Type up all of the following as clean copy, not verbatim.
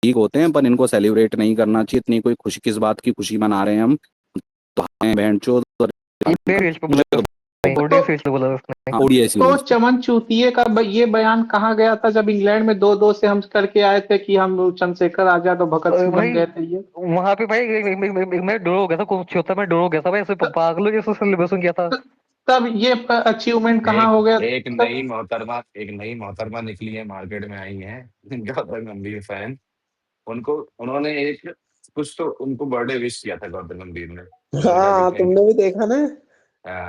ठीक होते हैं, पर इनको सेलिब्रेट नहीं करना चाहिए। इतनी कोई खुशी, किस बात की खुशी मना रहे हैं हम? तो बहन चोद। इंडिया गेट पे बोला मुझे तो उसने, तो ओडीआई सीरीज पे बोला उसने। ओडीआई तो सीरीज। चमन चूतिए का ये बयान कहाँ गया था जब इंग्लैंड में 2-2 से हम करके आए थे कि हम चंद्रशेखर आजाद और भगत सिंह बन भाई गए थे ये। वहां पे भाई मैं डर हो गया था, कुछ होता मैं डर हो गया था भाई, ऐसे पागलों जैसे सेलिब्रेशन किया था। त- तब ये अचीवमेंट कहाँ एक हो गया एक तब? नई मोहतरमा निकली है, मार्केट में आई है गौतम गंभीर फैन। उनको उन्होंने एक कुछ तो उनको बर्थडे विश किया था गौतम गंभीर ने। उन्होंने कहा कि हाँ, थैंक तुमने भी देखा ना।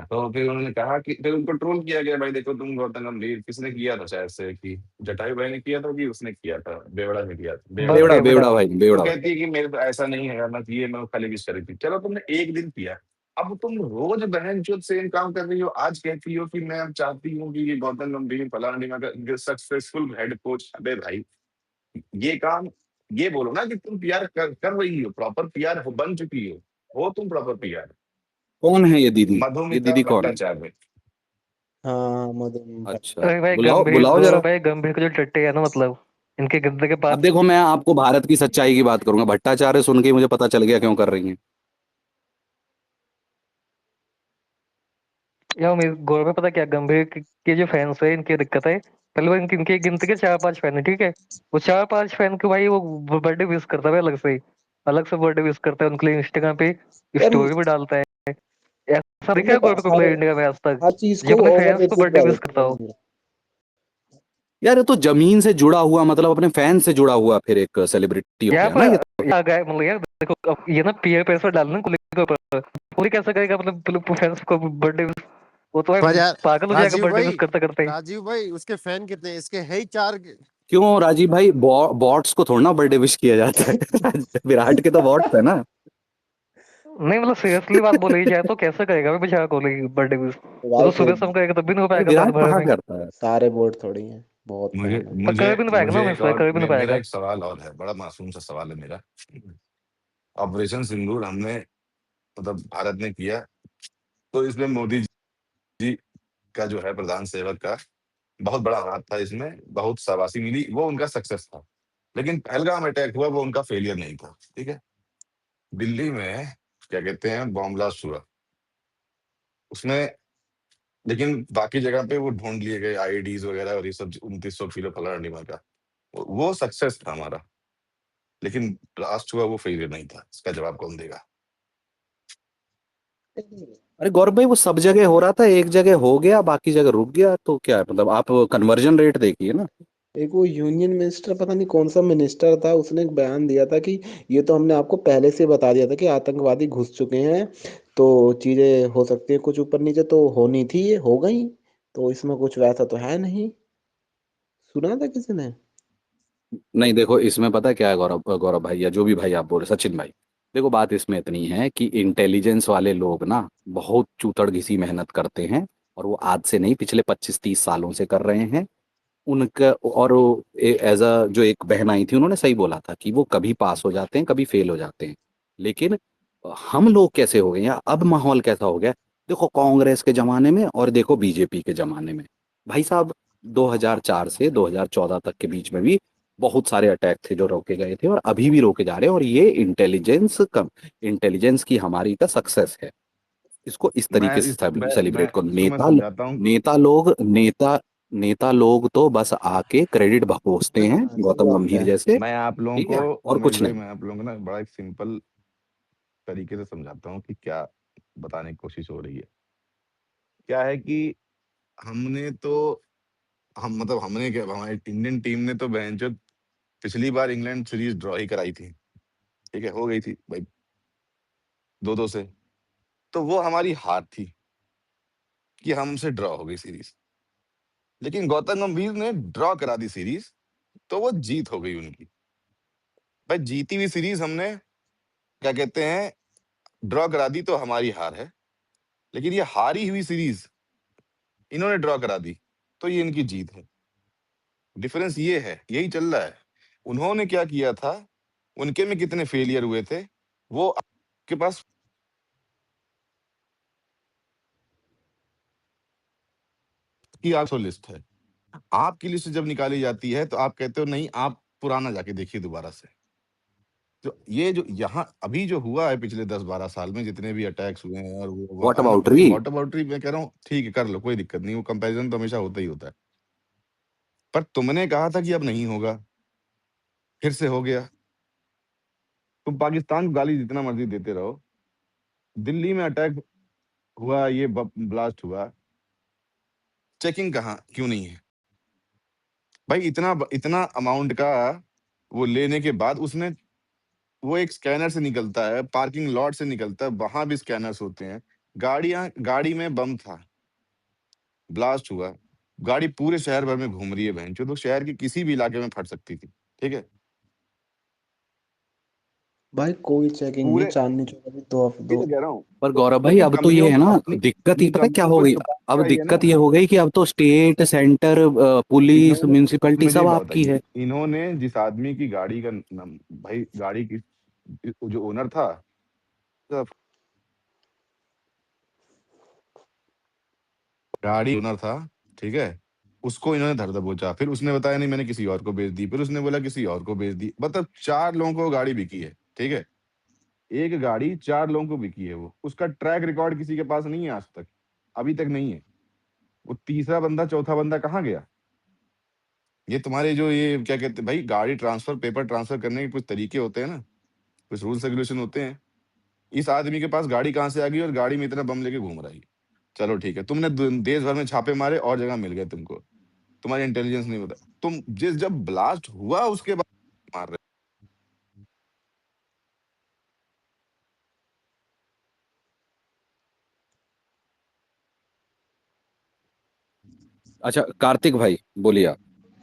तो फिर उन्होंने कहा कि फिर उनको ट्रोल किया गया, भाई देखो तुम गौतम गंभीर किसने किया था, शायद से कि जटायु भाई ने किया था कि उसने किया था, बेवड़ा ने किया था, बेवड़ा बेवड़ा ने। बेवड़ा। बेवड़ा भाई, तो बेवड़ा भाई। कहती है कि मेरे को ऐसा नहीं है करना चाहिए, मैं खाली विश करी थी। चलो तुमने एक दिन किया, अब तुम रोज बहन चोद सेम काम कर रही हो। आज कहती हो कि मैं अब चाहती हूँ कि ये गौतम गंभीर फलाना का सक्सेसफुल हेड कोच। अबे भाई, ये काम, ये बोलो ना कि तुम पीआर कर रही हो, प्रॉपर पीआर बन चुकी हो तुम प्रॉपर पीआर। कौन है ये दीदी? ये मधुमिता दीदी कौन है? भट्टाचार्य। हाँ, मदन अच्छा, अरे भाई बुलाओ गंभीर बुलाओ जो जरा। भाई गंभीर के जो टट्टे है ना, मतलब इनके गद्दे के अब पास। देखो, मैं आपको भारत की सच्चाई की बात करूंगा। भट्टाचार्य सुन के ही मुझे पता चल गया क्यों कर रही हैं। या उमेश गौरव में पता क्या, गंभीर के जो फैंस है इनकी दिक्कत है। पहले वो इनके गिनती के 4-5 फैन है, ठीक है। वो 4-5 फैन को भाई वो बर्थडे विश करता है अलग से ही, अलग से बर्थडे विश करता है उनके लिए, इंस्टाग्राम पे यार, स्टोरी भी डालता है। ऐसा देखा है मतलब गौरव को हर इंडिया में आज तक, हर चीज जो को अपने ओवर फैंस को रेटेड बर्थडे कर विश करता हो। देते हैं। यार ये तो जमीन से जुड़ा हुआ, मतलब अपने फैन से जुड़ा हुआ फिर एक सेलिब्रिटी हो यहाँ गया ना ये तो। पर आ गए, मतलब यार देखो अब ये ना पीयर प्रेशर डालना कुली के ऊपर, कुली कैसे करेगा मतलब फैंस को बर्थडे। वो तो पर भाई यार पागल हो जाएगा बर्थडे विश करते करते। राजीव भाई उसके फैन कितने, इसके है ही 4। क्यों राजीव भाई? बॉट्स को थोड़ा ना बर्थडे विश किया जाता है विराट के तो बॉट्स है ना। नहीं मतलब सीरियसली बात बोली जाए तो कैसे करेगा भाई बेचारा कोहली बर्थडे विश। वो भाई तो फिर सुबह शाम करेगा तब भी नहीं हो अरे पाएगा साल विराट भर कहाँ में। करता है? सारे बोर्ड थोड़ी हैं, बहुत मुझे फैन है। पर मुझे कभी भी नहीं पाएगा ना मुझे उमेश एक भाई, और कभी भी नहीं मेरा पाएगा। एक सवाल और है, बड़ा मासूम सा सवाल है मेरा। ऑपरेशन सिंदूर हमने, मतलब भारत ने किया, तो इसमें मोदी जी का जो है प्रधान सेवक का बहुत बड़ा हाथ था, इसमें बहुत शाबाशी मिली, वो उनका सक्सेस था। लेकिन पहलगाम अटैक हुआ, वो उनका फेलियर नहीं था। ठीक है, दिल्ली में क्या कहते हैं बॉम्ब ब्लास्ट हुआ उसमें, लेकिन बाकी जगह पे वो ढूंढ लिए गए आईईडीज वगैरह और ये सब 2900 किलो फलाना डिमा का, वो सक्सेस था हमारा। लेकिन ब्लास्ट हुआ, वो फेलियर नहीं था। इसका जवाब कौन देगा? अरे गौरव भाई, वो सब जगह हो रहा था, एक जगह हो गया बाकी जगह रुक गया, तो क्या है? मतलब आप कन्वर्जन रेट देखिए ना। एक वो यूनियन मिनिस्टर, पता नहीं कौन सा मिनिस्टर था, उसने एक बयान दिया था कि ये तो हमने आपको पहले से बता दिया था कि आतंकवादी घुस चुके हैं, तो चीजें हो सकती है कुछ ऊपर नीचे, तो होनी थी, ये हो गई, तो इसमें कुछ वैसा तो है नहीं। सुना था किसी ने? नहीं देखो, इसमें पता है क्या है गौरव, गौरव भाई या जो भी भाई आप बोल रहे, सचिन भाई। देखो बात इसमें इतनी है कि इंटेलिजेंस वाले लोग ना बहुत चूतड़ घिसी मेहनत करते हैं। और वो आज से नहीं, पिछले 25-30 सालों से कर रहे हैं उनका। और एज अ जो एक बहन आई थी, उन्होंने सही बोला था कि वो कभी पास हो जाते हैं, कभी फेल हो जाते हैं। लेकिन हम लोग कैसे हो गए, या अब माहौल कैसा हो गया? देखो कांग्रेस के जमाने में और देखो बीजेपी के जमाने में, भाई साहब 2004 से 2014 तक के बीच में भी बहुत सारे अटैक थे जो रोके गए थे, और अभी भी रोके जा रहे हैं। और ये इंटेलिजेंस की हमारी का सक्सेस है। इसको इस तरीके से मैं सेलिब्रेट करो। इसको मैं समझाता हूँ। नेता लोग तो बस आके क्रेडिट बकोसते हैं, हाँ, सही गौतम बात गंभीर है। जैसे। मैं आप लोगों ठीक को है, और उमेश कुछ भाई, नहीं। मैं आप लोगों को ना बड़ा एक सिंपल तरीके से समझाता हूँ कि क्या बताने की कोशिश हो रही है। क्या है कि हमने तो, हम मतलब हमने क्या, हमारी इंडियन टीम ने तो बहनचोद पिछली बार इंग्लैंड सीरीज ड्रॉ ही कराई थी। ठीक है, हो गई थी भाई 2-2 से। तो वो हमारी हार थी कि हमसे ड्रॉ हो गई सीरीज। लेकिन गौतम गंभीर ने ड्रॉ करा दी सीरीज, तो वो जीत हो गई उनकी। भाई जीती हुई सीरीज हमने क्या कहते हैं ड्रॉ करा दी, तो हमारी हार है। लेकिन ये हारी हुई सीरीज इन्होंने ड्रॉ करा दी, तो ये इनकी जीत है। डिफरेंस ये है, यही चल रहा है। उन्होंने क्या किया था, उनके में कितने फेलियर हुए थे, वो आपके पास की 800 लिस्ट है। आपकी लिस्ट जब निकाली जाती है तो आप कहते हो नहीं, आप पुराना जाके देखिए दोबारा से। तो ये जो यहाँ अभी जो हुआ है पिछले 10-12 साल में जितने भी अटैक्स हुए हैं और वो व्हाट है ना, अबाउट री? व्हाट अबाउट मैं कह रहा हूँ ठीक है कर लो, कोई दिक्कत नहीं, वो कंपैरिजन तो हमेशा होता ही होता है। पर तुमने कहा था कि अब नहीं होगा, फिर से हो गया। तुम पाकिस्तान को गाली जितना मर्जी देते रहो, दिल्ली में अटैक हुआ, ये ब्लास्ट हुआ, चेकिंग कहाँ क्यों नहीं है? भाई इतना इतना अमाउंट का वो लेने के बाद उसने, वो एक स्कैनर से निकलता है, पार्किंग लॉट से निकलता है, वहां भी स्कैनर्स होते हैं। गाड़ी में बम था, ब्लास्ट हुआ, गाड़ी पूरे शहर भर में घूम रही है बहनचोद, तो शहर के किसी भी इलाके में फट सकती थी, ठीक है? भाई कोई चेकिंग नहीं, पूरे चांदनी चौक अभी दो ये दो तो कह रहा हूँ। पर तो गौरव भाई इन अब तो ये कंपनियों है को ना, अपनी दिक्कत ही इन पता है क्या कंपनियों हो को गई? इसका पास अब चाहिए ना। दिक्कत ये हो गई कि अब तो स्टेट सेंटर पुलिस इन्होंने म्यूनिसिपैलिटी मुझे सब एक बात आपकी बताइए, है। इन्होंने जिस आदमी की गाड़ी का भाई गाड़ी की जो ओनर था, गाड़ी ओनर था, ठीक है, उसको इन्होंने धर दबोचा, फिर उसने बताया नहीं मैंने किसी और को बेच दी, फिर उसने बोला किसी और को बेच दी, मतलब 4 लोगों को गाड़ी बिकी है, ठीक है? एक गाड़ी 4 लोगों को बिकी है, वो उसका ट्रैक रिकॉर्ड किसी के पास नहीं है आज तक, अभी तक नहीं है। वो तीसरा बंदा चौथा बंदा कहाँ गया? ये तुम्हारे जो ये क्या कहते हैं भाई, गाड़ी ट्रांसफर पेपर ट्रांसफर करने के कुछ तरीके होते हैं ना, कुछ रूल्स रेगुलेशन होते हैं। इस आदमी के पास गाड़ी कहाँ से आ गई और गाड़ी में इतना बम लेके घूम रहा है? चलो ठीक है, तुमने देश भर में छापे मारे और जगह मिल गए तुमको, तुम्हारी इंटेलिजेंस नहीं बता, तुम जिस जब ब्लास्ट हुआ उसके बाद मार रहे अच्छा कार्तिक भाई बोलिए आप।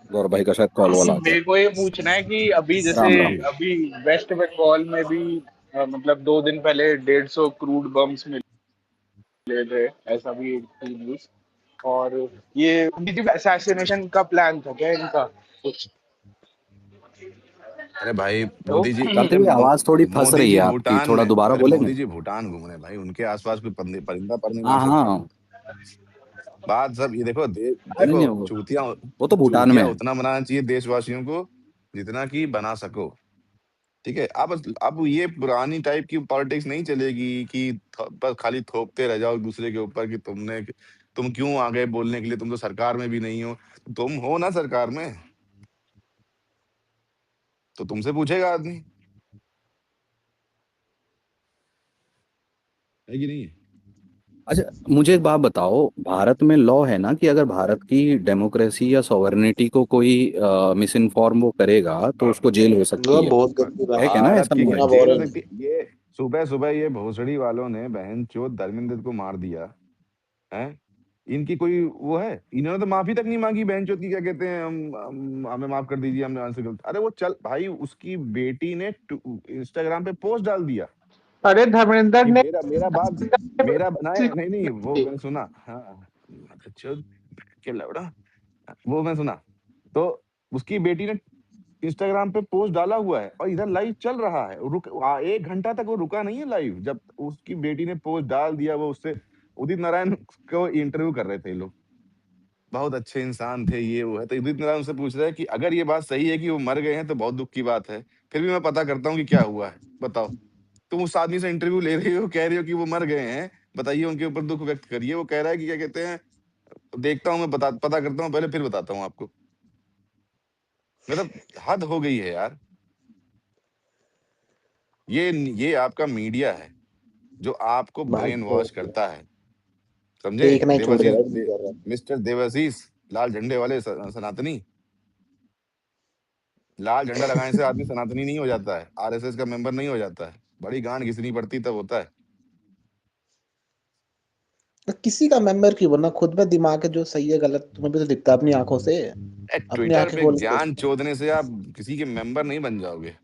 गौरव भाई का शायद कॉल वॉल आ गया। मेरे को ये पूछना है कि अभी जैसे राम राम। अभी वेस्ट बंगाल में भी मतलब 2 दिन पहले 150 क्रूड बम्स मिले थे, ऐसा भी एक थी न्यूज। और ये असैसिनेशन का प्लान था क्या इनका कुछ? अरे भाई तो मोदी जी, कार्तिक अरे भाई आवाज थोड़ी फंस मोदी रही है जी आपकी, भूटान थोड़ा में, दोबारा अरे बोलेंगे? मोदी जी भूटान घूम रहे हैं भाई, उनके आसपास कोई परिंदा पर नहीं हाँ मार सकता। हाँ। बात सब ये देखो, नहीं देखो नहीं, वो तो भूटान में चूतिया है। उतना बनाना चाहिए देशवासियों को जितना कि बना सको, ठीक है? अब ये पुरानी टाइप की पॉलिटिक्स नहीं चलेगी कि बस खाली थोपते रह जाओ एक दूसरे के ऊपर कि तुम क्यों आ गए बोलने के लिए, तुम तो सरकार में भी नहीं हो। तुम हो ना सरकार में, तो तुमसे पूछेगा आदमी, है कि नहीं है? अच्छा मुझे एक बात बताओ, भारत में लॉ है ना कि अगर भारत की डेमोक्रेसी या सॉवरेनिटी को कोई मिस इन्फॉर्म वो करेगा तो उसको जेल हो सकती मतलब है। बहुत गंदी बात है क्या ना, भारत ऐसा की लॉ क्या है? है जेल हो वॉरेन। सकती है? ये सुबह सुबह ये भोसड़ी वालों ने बहन चोद धर्मेंद्र को मार दिया है। इनकी कोई वो है? इन्होंने तो माफी तक नहीं मांगी बहन चोद की, क्या कहते हैं, हमें माफ कर दीजिए, हमने हमसे गलत। अरे वो चल भाई, उसकी बेटी ने इंस्टाग्राम पे पोस्ट डाल दिया अरे धर्मेंद्र कि ने मेरा बाप, मेरा बनाए नहीं नहीं, वो मैंने सुना, हाँ अच्छा क्या लवड़ा, वो मैं सुना। तो उसकी बेटी ने इंस्टाग्राम पे पोस्ट डाला हुआ है और इधर लाइव चल रहा है, 1 घंटा तक वो रुका नहीं है लाइव, जब उसकी बेटी ने पोस्ट डाल दिया, वो उससे उदित नारायण को इंटरव्यू कर रहे थे ये लोग, बहुत अच्छे इंसान थे ये वो है, तो उदित नारायण उनसे पूछ रहा है कि अगर ये बात सही है कि वो मर गए हैं तो बहुत दुख की बात है, फिर भी मैं पता करता हूँ कि क्या हुआ है, बताओ। तुम उस आदमी से इंटरव्यू ले रही हो, कह रही हो कि वो मर गए हैं, बताइए उनके ऊपर दुख व्यक्त करिए। वो कह रहा है कि क्या कहते हैं, देखता हूँ मैं पता करता हूँ पहले फिर बताता हूँ आपको। मतलब हद हो गई है यार। ये आपका मीडिया है जो आपको भाई ब्रेन वॉश बहुत करता है, समझे? देखना ही छूट गया भाई मिस्टर देवाशीष, लाल झंडे वाले सनातनी, लाल झंडा लगाने से आदमी सनातनी नहीं हो जाता है, आरएसएस का मेंबर नहीं हो जाता है, बड़ी गांड घिसनी पड़ती तब होता है। किसी का मेंबर क्यों बनना, खुद में दिमाग है जो सही है गलत तुम्हें भी तो दिखता है अपनी आंखों से। अपनी ट्विटर आंखें पे खोल के ज्ञान देखो। चोदने से आप किसी के मेंबर नहीं बन जाओगे।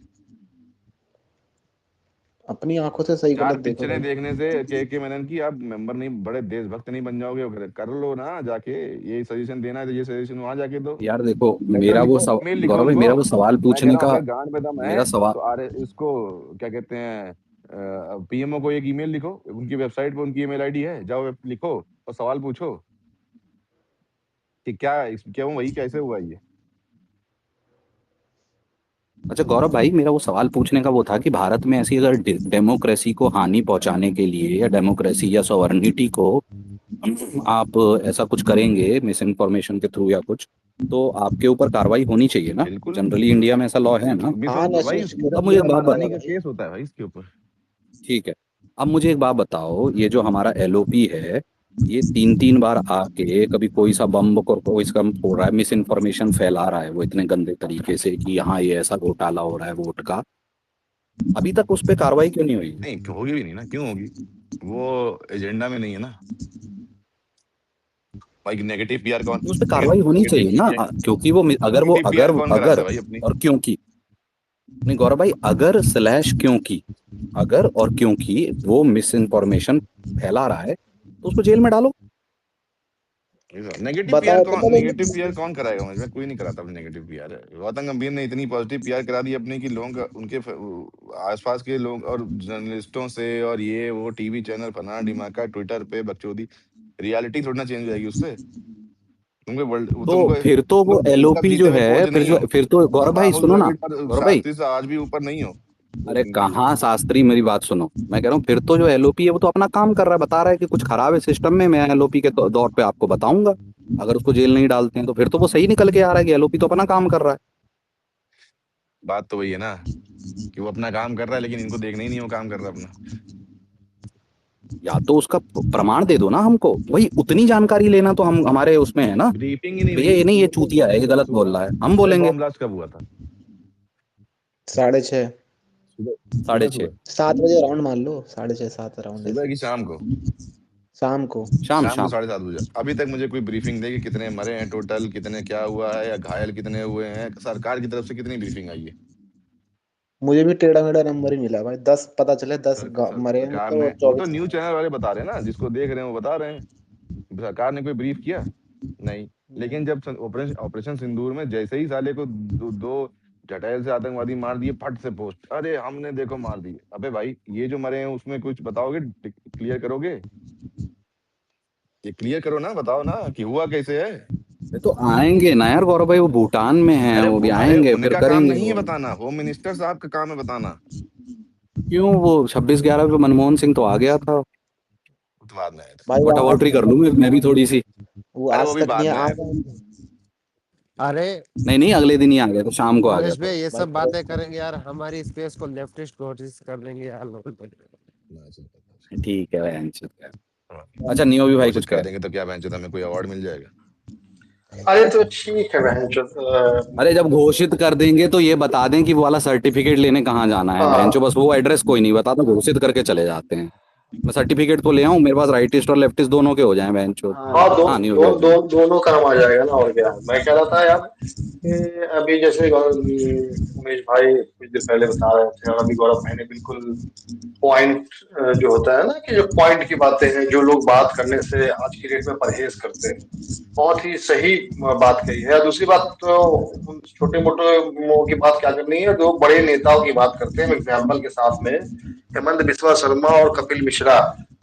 अपनी आंखों से सही चार गलत देखो पिक्चरें भाई। देखने से के मेनन की आप मेंबर नहीं, बड़े देशभक्त नहीं बन जाओगे। कर लो ना जाके, ये सजेशन देना है तो ये सजेशन वहां जाके दो, यार देखो, लेटर मेरा वो लिखो, मेल लिखो गौरव भाई उनको। मेरा वो सवाल मैं कह पूछने रहा हूँ का, अगर गांड में दम है मेरा सवाल। तो अरे इसको क्या कहते हैं, पीएमओ को एक ईमेल लिखो, उनकी वेबसाइट पे उनकी ईमेल आईडी है, जाओ लिखो और सवाल पूछो कि क्या क्यों वही कैसे हुआ ये। अच्छा गौरव भाई, मेरा वो सवाल पूछने का वो था कि भारत में ऐसी अगर डेमोक्रेसी को हानि पहुंचाने के लिए या डेमोक्रेसी या सॉवरेनिटी को आप ऐसा कुछ करेंगे मिस इन्फॉर्मेशन के थ्रू या कुछ, तो आपके ऊपर कार्रवाई होनी चाहिए ना। बिल्कुल। जनरली इंडिया में ऐसा लॉ है ना। हाँ भाई नशे शुगर अब मुझे एक किया बात जाता है मानहानि का भाई। केस होता है भाई इसके ऊपर। ठीक है, अब मुझे एक बात बताओ, ये जो हमारा एलओपी है, ये 3 3 बार आके कभी कोई सा बम को कोई सा फोड़ रहा है, मिस इन्फॉर्मेशन फैला रहा है वो इतने गंदे तरीके से कि यहाँ ये ऐसा घोटाला हो रहा है वोट का, अभी तक उस पर कार्रवाई क्यों नहीं हुई? नहीं होगी भी नहीं ना, क्यों होगी? वो एजेंडा में नहीं है ना भाई। नेगेटिव पीआर कौन तो उस पर कार्रवाई होनी चाहिए ना, क्योंकि वो अगर वो नेगेटिव पीआर अगर कौन कराता अगर है भाई अपनी? और क्योंकि, नहीं गौरव भाई, अगर स्लैश क्योंकि, अगर और क्योंकि वो मिस इन्फॉर्मेशन फैला रहा है तो उसको जेल में डालो। नेगेटिव पीआर बताओ तो कौन, पहले नेगेटिव पीआर कौन कराएगा? मुझे कोई नहीं कराता अपनी नेगेटिव पीआर। गौतम गंभीर ने इतनी पॉजिटिव पीआर करा दी अपनी कि लोगों का, उनके आसपास के लोग और जर्नलिस्टों से और ये वो टीवी चैनल फना डिमाका ट्विटर पे बकचोदी, रियलिटी थोड़ी ना चेंज हो जाएगी उससे। तुमको वर्ल्ड तो तुमको फिर तो वो तुम वर्ल्ड कप एलओपी जो जीते में है, खोज फिर नहीं जो हो। फिर तो गौरव तुम भाई राहुल सुनो ना, द्रविड़ पर, गौरव भाई, शास्त्री से आज भी ऊपर नहीं हो। अरे कहाँ शास्त्री, मेरी बात सुनो, मैं कह रहा हूँ फिर तो जो एलओपी है वो तो अपना काम कर रहा है, बता रहा है कि कुछ खराब है सिस्टम में, मैं एलओपी के दौर पे आपको बताऊंगा। अगर उसको जेल नहीं डालते हैं तो फिर तो वो सही निकल के आ रहा है कि एलओपी तो अपना काम कर रहा है। बात तो वही है ना कि वो अपना काम कर रहा है, लेकिन इनको देखना ही नहीं वो काम कर रहा है अपना। या तो उसका प्रमाण दे दो ना हमको, वही उतनी जानकारी लेना तो हम हमारे उसमें है ना। ब्रीफिंग ही नहीं भैया हुई। ये नहीं, ये चूतिया है, ये गलत बोल रहा है, हम अरे बोलेंगे। बॉम्ब ब्लास्ट कब हुआ था? 6:30 सुबह? साढ़े सुबह छः 7 बजे राउंड मान लो, 6:30 7 राउंड सुबह ऐसे की शाम को? शाम को। शाम शाम को शाम 7:30 बजे। अभी तक मुझे कोई ब्रीफिंग दे कि कितने मरे हैं टोटल, कितने क्या हुआ है, या घायल कितने हुए हैं, सरकार की तरफ से कितनी ब्रीफिंग आई है? मुझे भी टेढ़ा मेढ़ा नंबर ही मिला भाई, 10 पता चले, 10 मरे हैं सरकार मतलब, ने, और वो तो 24 न्यूज घायल चैनल वाले बता रहे हैं ना, जिसको देख रहे हैं वो बता रहे हैं। सरकार ने कोई ब्रीफ किया? नहीं। नहीं। लेकिन जब ऑपरेशन ऑपरेशन सिंदूर में जैसे ही साले को दो जटाइल से आतंकवादी मार दिए, फट से पोस्ट, अरे हमने देखो मार दिए। अबे भाई ये जो मरे हैं उसमें कुछ बताओगे, क्लियर करोगे? ये क्लियर करो ना, बताओ ना कि हुआ कैसे है। ये तो आएंगे ना यार गौरव भाई, वो भूटान में हैं, अरे वो भी अरे आएंगे फिर उनका काम करेंगे नहीं है वो। बताना, होम मिनिस्टर साहब का काम है बताना। क्यों, वो 26/11 पे मनमोहन सिंह तो आ गया था। वो तो बाद में आया था। भाई वो वटावटरी कर लूँ मैं भी थोड़ी सी। वो अरे वो आज भी तक बाद नहीं में आ आया था। गए। अरे नहीं नहीं, अगले दिन ही आ गया था, शाम को आ गया योगेश था। भाई ये भाई सब बातें करेंगे यार, हमारी स्पेस को लेफ्टिस्ट घोषित कर देंगे यार लोग। ठीक है बहन चोद का। हाँ, अच्छा नियो भी भाई कुछ घोषित कर कहे। देंगे तो क्या बहन हमें कोई अवार्ड मिल जाएगा? अरे तो ठीक है बहन चो। अरे जब घोषित कर देंगे तो ये बता दें कि वो वाला सर्टिफिकेट लेने कहाँ जाना है, बहन चो, हाँ बस वो एड्रेस कोई नहीं बताता, घोषित करके चले जाते हैं। मैं सर्टिफिकेट तो ले आऊं, मेरे पास राइटिस्ट और लेफ्टिस्ट दोनों के हो जाएं बहन चो। हाँ, हाँ नियो भी भाई बोलो। दोनों काम आ जाएगा ना, और क्या। मैं कह रहा था यार कि अभी जैसे उमेश भाई कुछ देर पहले बता रहे थे, और अभी गौरव भाई ने बिल्कुल पॉइंट, जो होता है ना कि जो पॉइंट की बातें हैं, जो लोग बात करने से आज की डेट में परहेज करते हैं, बहुत ही सही बात कही है। और दूसरी बात तो छोटे मोटे लोगों की बात क्या करनी है, जो बड़े नेताओं की बात करते हैं। एग्जाम्पल के साथ में हेमंत बिस्वा शर्मा और कपिल मिश्रा,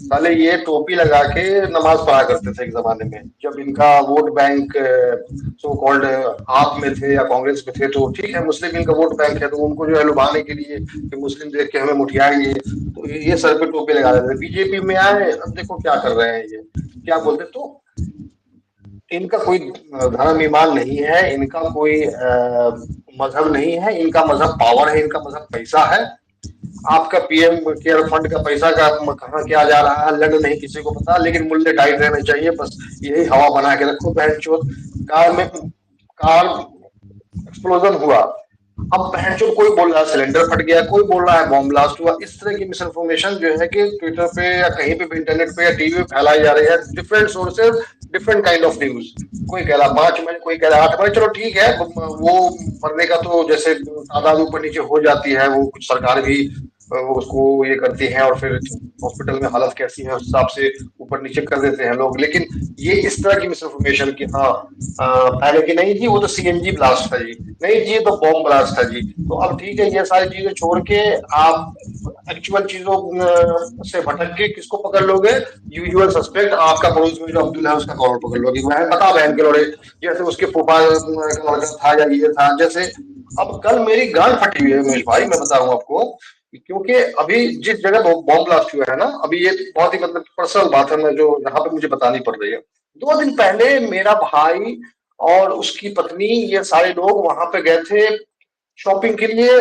साले ये टोपी लगा के नमाज पढ़ा करते थे एक जमाने में, जब इनका वोट बैंक सो कॉल्ड आप में थे या कांग्रेस में थे। तो ठीक है, मुस्लिम इनका वोट बैंक है, तो उनको जो है लुभाने के लिए कि मुस्लिम देख के हमें मुठियाएंगे, तो ये सर पे टोपी लगा देते थे। बीजेपी में आए, अब देखो क्या कर रहे हैं, ये क्या बोलते। तो इनका कोई धर्म ईमान नहीं है, इनका कोई मजहब नहीं है, इनका मजहब पावर है, इनका मजहब पैसा है। आपका पीएम केयर फंड का पैसा का कहाँ क्या जा रहा है, लग नहीं किसी को पता, लेकिन मूल्य टाइट रहना चाहिए, बस यही हवा बना के रखो। बहन चोद, कार एक्सप्लोजन हुआ, अब बहन चोद कोई बोल रहा है सिलेंडर फट गया, कोई बोल रहा है बॉम्ब ब्लास्ट हुआ। इस तरह की मिस इन्फॉर्मेशन जो है कि ट्विटर पे या कहीं पे भी, इंटरनेट पे या टीवी पे फैलाई जा रही है। Different sources, different kind of news. कोई कह रहा 5 महीने, कोई कह रहा 8 महीने। चलो ठीक है, वो मरने का तो जैसे तादाद ऊपर नीचे हो जाती है, वो कुछ सरकार भी वो उसको ये करती हैं और फिर हॉस्पिटल में हालत कैसी है उस हिसाब से ऊपर नीचे कर देते हैं लोग। लेकिन ये इस तरह की मिस इन्फॉर्मेशन कि हाँ पहले की नहीं जी वो तो सीएनजी ब्लास्ट था जी, नहीं जी ये तो बॉम्ब ब्लास्ट था जी। तो अब ठीक है ये सारी चीजें छोड़ के आप एक्चुअल चीजों से भटक के किसको पकड़ लोगे? यूजुअल सस्पेक्ट आपका पड़ोस में जो अब्दुल है उसका कॉल पकड़ लोगे। वह बता बहन के लोड़े, जैसे उसके फूफा का लड़का था या ये था जैसे। अब कल मेरी गांड फटी हुई है उमेश भाई, मैं बताऊं आपको, क्योंकि अभी जिस जगह बॉम्ब ब्लास्ट हुआ है ना, अभी ये बहुत ही मतलब पर्सनल बात है, मैं जो यहाँ पे मुझे बतानी पड़ रही है। 2 दिन पहले मेरा भाई और उसकी पत्नी ये सारे लोग वहां पे गए थे शॉपिंग के लिए,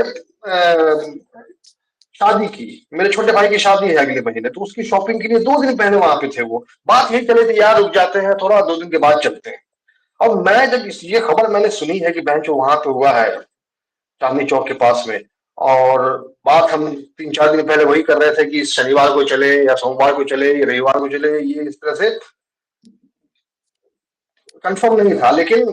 शादी की, मेरे छोटे भाई की शादी है अगले महीने, तो उसकी शॉपिंग के लिए 2 दिन पहले वहां पे थे। वो बात यही चले थे यार रुक जाते हैं थोड़ा, 2 दिन के बाद चलते हैं। अब मैं जब ये खबर मैंने सुनी है कि बहन जो वहां पे हुआ है चांदनी चौक के पास में, और बात हम 3-4 दिन पहले वही कर रहे थे कि शनिवार को चले या सोमवार को चले या रविवार को चले, ये इस तरह से कंफर्म नहीं था। लेकिन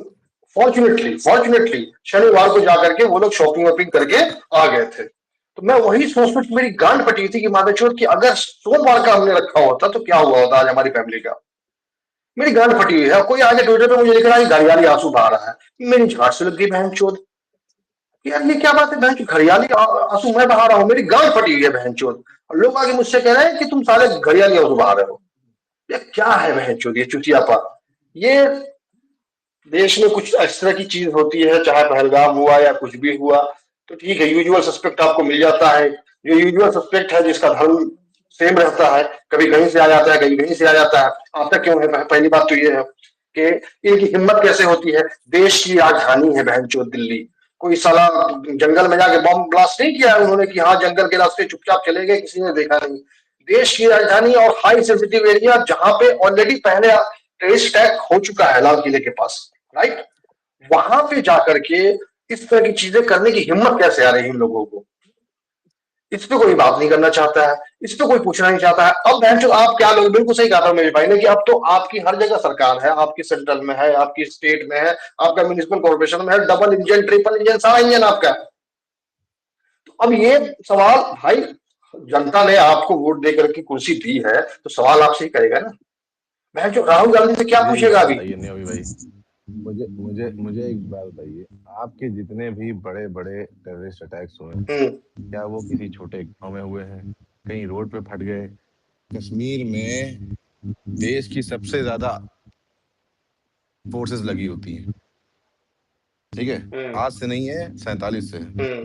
फॉर्चुनेटली शनिवार को जाकर के वो लोग शॉपिंग वॉपिंग करके आ गए थे। तो मैं वही सोच सोच मेरी गांड फटी थी कि माताचोद कि अगर सोमवार का हमने रखा होता तो क्या हुआ होता आज हमारी फैमिली का। मेरी गांड फटी हुई है। कोई आगे ट्विटर पे मुझे लिख रहा है घड़ियाली आंसू बहा रहा है, मेरी झाट से लग गई बहन चोद। यार ये क्या बात है बहन की, घड़ियाली आंसू मैं बहा रहा हूँ, मेरी गांड फटी हुई है बहन चोद। और लोग आगे मुझसे कह रहे हैं कि तुम साले घड़ियाली आंसू बहा रहे हो। ये क्या है बहन चोद, ये चुतियापा। ये देश में कुछ इस तरह की चीज होती है, चाहे पहलगाम हुआ या कुछ भी हुआ तो ठीक है यूजुअल सस्पेक्ट आपको मिल जाता है। जो यूजुअल सस्पेक्ट है जिसका धर्म सेम रहता है, कभी कहीं से आ जाता है कहीं कहीं से आ जाता है, आता क्यों है? पहली बात तो ये है कि इनकी हिम्मत कैसे होती है। देश की राजधानी है बहनचोद दिल्ली, कोई साला जंगल में जाके बॉम्ब ब्लास्ट नहीं किया है उन्होंने कि हाँ जंगल के रास्ते चुपचाप चले गए, किसी ने देखा नहीं। देश की राजधानी और हाई सेंसिटिव एरिया जहां पे ऑलरेडी पहले टेररिस्ट अटैक हो चुका है लाल किले के पास, राइट? वहां पे जाकर के इस तरह की चीजें करने की हिम्मत कैसे आ रही है इन लोगों को? इस पे कोई बात नहीं करना चाहता है, इस पे कोई पूछना नहीं चाहता है। अब बहन आप क्या लोग, बिल्कुल सही कहा था मेरे भाई ने कि अब तो आपकी हर जगह सरकार है, आपकी सेंट्रल में है, आपकी स्टेट में है, आपका म्युनिसिपल कॉर्पोरेशन में है, डबल इंजन ट्रिपल इंजन सारा इंजन आपका है। तो अब ये सवाल भाई, जनता ने आपको वोट देकर के कुर्सी दी है तो सवाल आपसे ही करेगा ना। बहन जो राहुल गांधी से क्या पूछेगा अभी? बताइए नहीं अभी भाई, मुझे मुझे मुझे एक बात बताइए, आपके जितने भी बड़े बड़े टेररिस्ट अटैक्स हुए क्या वो किसी छोटे गांव में हुए हैं? कहीं रोड पे फट गए? कश्मीर में देश की सबसे ज्यादा फोर्सेस लगी होती हैं, ठीक है? आज से नहीं है, 47 से है,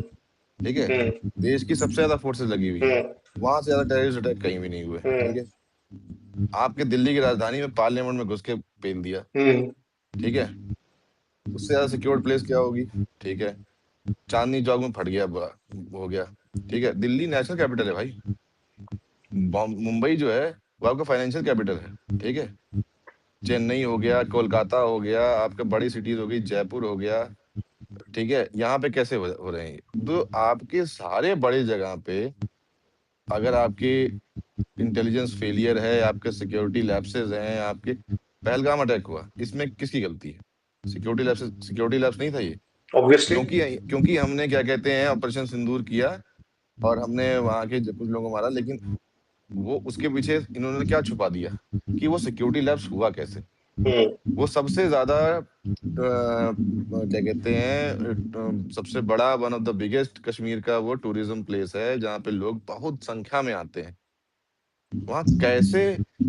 ठीक है? देश की सबसे ज्यादा फोर्सेस लगी हुई है, वहां से ज्यादा टेररिस्ट अटैक कहीं भी नहीं हुए, ठीक है? आपके दिल्ली की राजधानी में पार्लियामेंट में घुस के पेल दिया, ठीक है? उससे ज्यादा सिक्योर्ड प्लेस क्या होगी? ठीक है, चांदनी चौक में फट गया, हो गया, ठीक है? दिल्ली नेशनल कैपिटल है भाई, मुंबई जो है वो आपका फाइनेंशियल कैपिटल है, ठीक है? चेन्नई हो गया, कोलकाता हो गया, आपका बड़ी सिटीज हो गई, जयपुर हो गया, ठीक है? यहाँ पे कैसे हो रहे हैं? तो आपके सारे बड़े जगह पे अगर आपकी इंटेलिजेंस फेलियर है, आपके सिक्योरिटी लैप्सेस हैं, आपके पहलगाम अटैक हुआ, इसमें किसकी गलती है? सिक्योरिटी लैप्स नहीं था ये? ऑब्वियसली क्योंकि हमने क्या कहते हैं ऑपरेशन सिंदूर किया और हमने वहां के कुछ लोगों को मारा, लेकिन वो उसके पीछे इन्होंने क्या छुपा दिया कि वो सिक्योरिटी लैप्स हुआ कैसे? वो सबसे ज्यादा क्या कहते हैं सबसे बड़ा one of the biggest Kashmir का वो टूरिज्म प्लेस है जहाँ पे लोग बहुत संख्या में आते हैं। वहां कैसे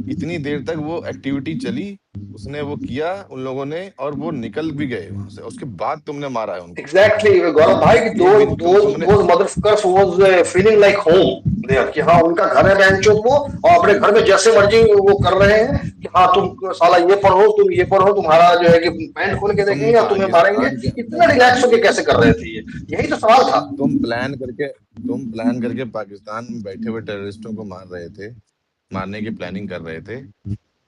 इतनी देर तक वो एक्टिविटी चली, उसने वो किया उन लोगों ने, और वो निकल भी गए वहां से, उसके बाद तुमने मारा है उनको। एग्जैक्टली गौरव भाई कि those motherfuckers was feeling like home there, कि हाँ उनका घर है बहनचोद वो, और अपने घर में जैसे मर्जी वो कर रहे हैं कि हाँ तुम साला ये पढ़ो, तुम ये पढ़ो, तुम्हारा जो है कि पैंट खोल के देखेंगे या तुम्हें मारेंगे। इतना रिलैक्स होके कैसे कर रहे थे? यही तो सवाल था। तुम प्लान करके पाकिस्तान में बैठे हुए टेररिस्टों को मार रहे थे, मारने की प्लानिंग कर रहे थे,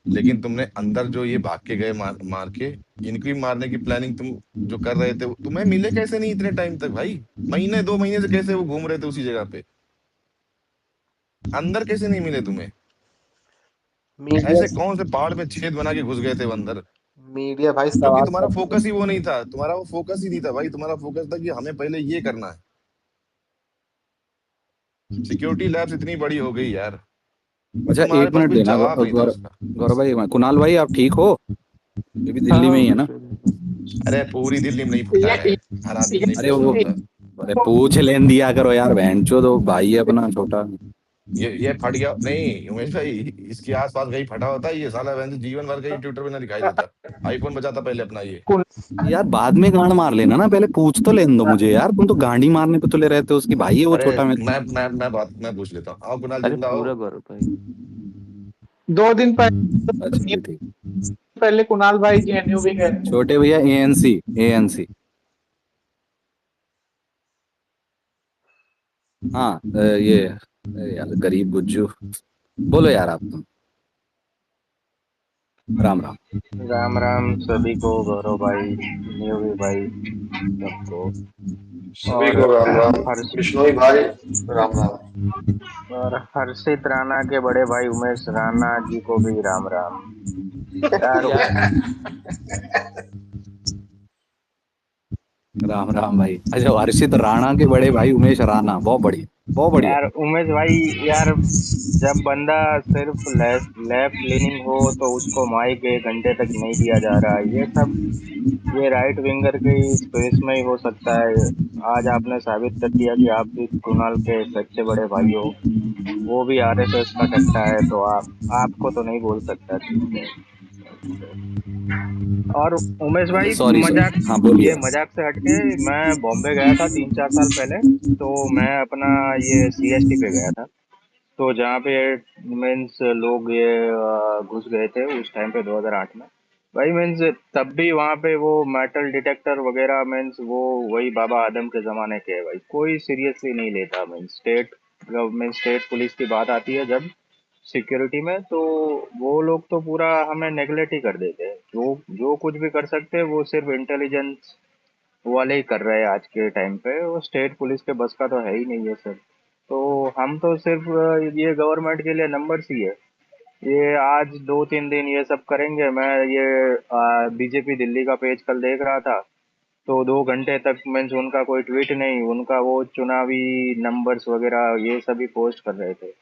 लेकिन तुमने अंदर जो ये भाग के गए मार के, इनकी मारने की प्लानिंग तुम जो कर रहे थे, तुम्हें मिले कैसे नहीं इतने टाइम तक भाई? महीने 2 महीने से कैसे वो घूम रहे थे उसी जगह पे? अंदर कैसे नहीं मिले तुम्हें? ऐसे कौन से पहाड़ में छेद बना के घुस गए थे वो अंदर? मीडिया भाई क्योंकि सवाल तुम्हारा फोकस ही वो नहीं था, तुम्हारा वो फोकस ही नहीं था भाई, तुम्हारा फोकस था कि हमें पहले ये करना है। सिक्योरिटी लैब्स इतनी बड़ी हो गई यार, अच्छा तुम्हारे एक पास मिनट कोई देना जवाब नहीं था गौरव, उसका। गौरव भाई, कुणाल भाई आप ठीक हो? ये भी हाँ दिल्ली में हाँ ही है उमेश ना? भाई। अरे पूरी दिल्ली में नहीं फटा ये है, हर आदमी नहीं अरे पूछ रहा वो, होता। अरे पूछ लेन दिया करो यार, बहनचोद दो भाई है अपना छोटा। ये फट गया नहीं उमेश भाई, इसके आसपास कहीं फटा होता है ये साला, वैसे जीवन भर कहीं ट्विटर पे ना दिखाई देता। आईफोन बचाता पहले अपना ये। यार बाद में गांड मार लेना ना, पहले पूछ तो लेने दो मुझे यार, तुम तो गांडी मारने पे तुले रहते हो, उसकी भाई है वो अरे छोटा मेरे। मैं पूछ लेता हूँ, आओ कुणाल अरे जिंदा हो। पूरा गौरव भाई। 2 दिन पहले, अच्छा जी ठीक। पहले कुणाल भाई जेएनयू भी गए थे। छोटे भैया एएनसी, एएनसी। हाँ ये, अरे यार गरीब गुज्जू, बोलो यार आप तुम। राम राम। राम राम सभी को, गौरव भाई, न्यूवी भाई, सबको। सभी और को राम राम। हर्ष बिश्नोई भाई राम राम। और हर्षित राणा के बड़े भाई उमेश राणा जी को भी राम राम। यार यार राम राम भाई। अच्छा हर्षित राणा के बड़े भाई उमेश राणा, बहुत बढ़िया, बहुत बढ़िया। यार उमेश भाई, यार जब बंदा सिर्फ लैब क्लीनिंग हो तो उसको माइक 1 घंटे तक नहीं दिया जा रहा है। ये सब ये राइट विंगर के स्पेस में ही हो सकता है। आज आपने साबित कर दिया कि आप भी कुणाल के सच्चे बड़े भाई हो। वो भी आरएसएस का कट्टा है, तो आपको तो नहीं बोल सकता, ठीक है। और उमेश भाई, सॉरी सॉरी, मजाक, हाँ बोलिए। ये मजाक से हटके, मैं बॉम्बे गया था 3-4 साल पहले। तो मैं अपना ये सीएसटी पे गया था। तो जहाँ पे मीन्स लोग ये घुस गए थे उस टाइम पे 2008 में। भाई मीन्स तब भी वहाँ पे वो मेटल डिटेक्टर वगैरह, मीन्स वो वही बाबा आदम के ज़माने के है भाई। कोई सीरियसली नहीं लेता। Means state government, state police की बात आती है जब सिक्योरिटी में, तो वो लोग तो पूरा हमें नेगलेक्ट ही कर देते हैं। जो जो कुछ भी कर सकते हैं वो सिर्फ इंटेलिजेंस वाले ही कर रहे हैं आज के टाइम पे। वो स्टेट पुलिस के बस का तो है ही नहीं है सर। तो हम तो सिर्फ ये गवर्नमेंट के लिए नंबर्स ही है। ये आज 2-3 दिन ये सब करेंगे। मैं ये बीजेपी दिल्ली का पेज कल देख रहा था, तो 2 घंटे तक मीन्स उनका कोई ट्वीट नहीं, उनका वो चुनावी नंबर्स वगैरह ये सभी पोस्ट कर रहे थे।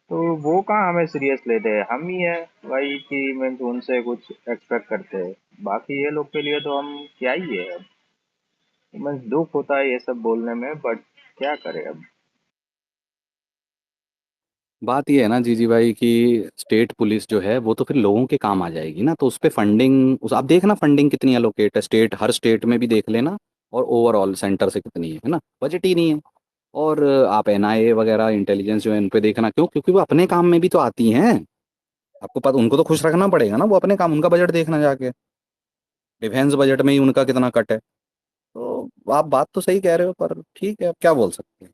तो वो कहाँ हमें सीरियस लेते हैं। हम ही है भाई कि मीन्स उनसे कुछ एक्सपेक्ट करते हैं। बाकी ये लोग के लिए तो हम क्या ही है अब। मीन्स दुख होता है ये सब बोलने में, बट क्या करें अब। बात ये है ना जीजी भाई कि स्टेट पुलिस जो है वो तो फिर लोगों के काम आ जाएगी ना, तो उस पे फंडिंग, उस आप देखना फंडिंग कितनी एलोकेट है स्टेट, हर स्टेट में भी देख लेना, और ओवरऑल सेंटर से कितनी है ना, बजट ही नहीं है। और आप एनआईए वगैरह इंटेलिजेंस जो है इन पे देखना, क्यों? क्योंकि वो अपने काम में भी तो आती हैं। आपको पता, उनको तो खुश रखना पड़ेगा ना, वो अपने काम, उनका बजट देखना जाके, डिफेंस बजट में ही उनका कितना कट है। तो आप बात तो सही कह रहे हो, पर ठीक है, अब क्या बोल सकते हैं।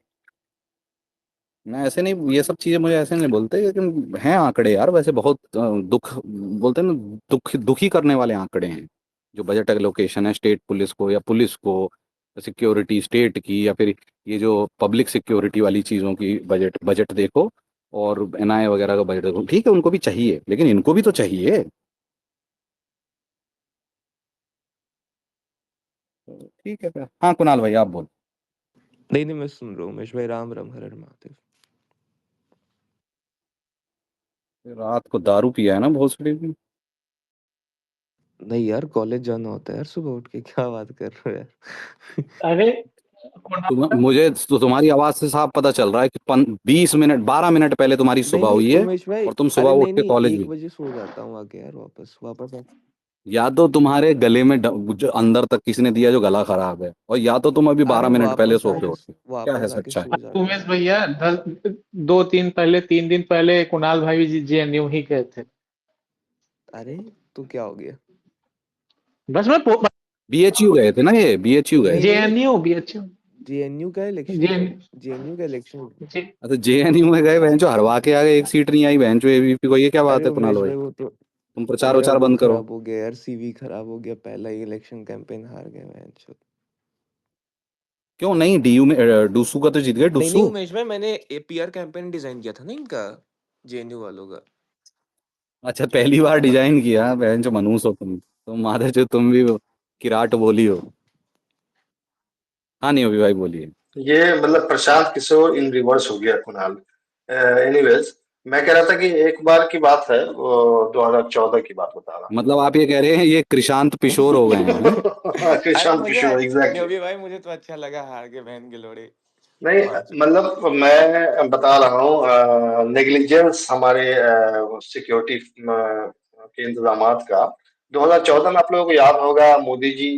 मैं ऐसे नहीं, ये सब चीजें मुझे ऐसे नहीं बोलते, लेकिन हैं आंकड़े यार वैसे बहुत दुख बोलते हैं ना, दुखी करने वाले आंकड़े हैं। जो बजट एलोकेशन है स्टेट पुलिस को, या पुलिस को, सिक्योरिटी स्टेट की, या फिर ये जो पब्लिक सिक्योरिटी वाली चीज़ों की बजट बजट देखो, और एनआईए वगैरह का बजट देखो, ठीक है उनको भी चाहिए, लेकिन इनको भी तो चाहिए। तो ठीक है फिर, हाँ कुणाल भाई आप बोल। नहीं नहीं, मैं सुन रहा हूँ उमेश भाई। राम राम, हर हर महादेव। रात को दारू पिया है ना भोसड़ी में? नहीं यार, कॉलेज जाना होता है यार सुबह उठ के, क्या बात कर रहे हो यार। अरे कुणाल, मुझे तो तुम्हारी आवाज से साफ पता चल रहा है कि 20 मिनट 12 मिनट पहले तुम्हारी नहीं सुबह नहीं हुई है, उमेश भाई, और तुम सुबह अरे उठ नहीं के नहीं, कॉलेज 1 बजे सो जाता हूँ आके यार, वापस वापस या तो तुम्हारे गले में जो अंदर तक किसी ने दिया जो गला खराब है, और या तो तुम अभी अरे 12 मिनट पहले वापस सो के आके उठे, क्या है वापस आके सच्चाई? सो जाता हूँ उमेश यार। भैया 2-3 दिन पहले कुणाल भाई भी जेएनयू ही गए थे। अरे तो क्या हो गया? बस मैं बीएचयू गए थे ना, ये बीएचयू गए नहीं थे। नहीं, जेएनयू भी अच्छे। जेएनयू का इलेक्शन जे था। जेएनयू का इलेक्शन। अच्छा जेएनयू में गए, बहन जो हरवा के आ गए, एक सीट नहीं आई बहन जो एबीपी को, ये क्या बात अरे है कुणाल उमेश भाई? भाई, वो तो तुम प्रचार मेरा वचार वो बंद करो। खराब हो गया यार, सीवी खराब हो गया, पहला ही इलेक्शन कैंपेन हार गए मैं। क्यों नहीं? डीयू में डूसू का तो जीत गए, नहीं नहीं डूसू। उमेश भाई, मैंने एपीआर कैंपेन डिजाइन किया था ना इनका, जेएनयू वालों का। अच्छा पहली बार डिजाइन किया, बहन जो मनूस हो तुम माधव जो तुम भी किराट बोली हो। हाँ नहीं अभी भाई बोलिए। ये मतलब प्रशांत किशोर इन रिवर्स हो गया कुणाल। एनीवेज, मैं कह रहा था कि एक बार की बात है, वो 2014 की बात बता रहा मतलब आप ये कह रहे हैं ये कृशांत पिशोर हो गए हैं? हूँ। अरे कृषांत मुझे किशोर, एग्जैक्टली। योगी भाई मुझे तो अच्छा लगा हार के बहन के लोड़े नहीं, 5 मतलब मैं बता रहा हूँ नेग्लिजेंस हमारे सिक्योरिटी के इंतजामात का। 2014 में आप लोगों को याद होगा मोदी जी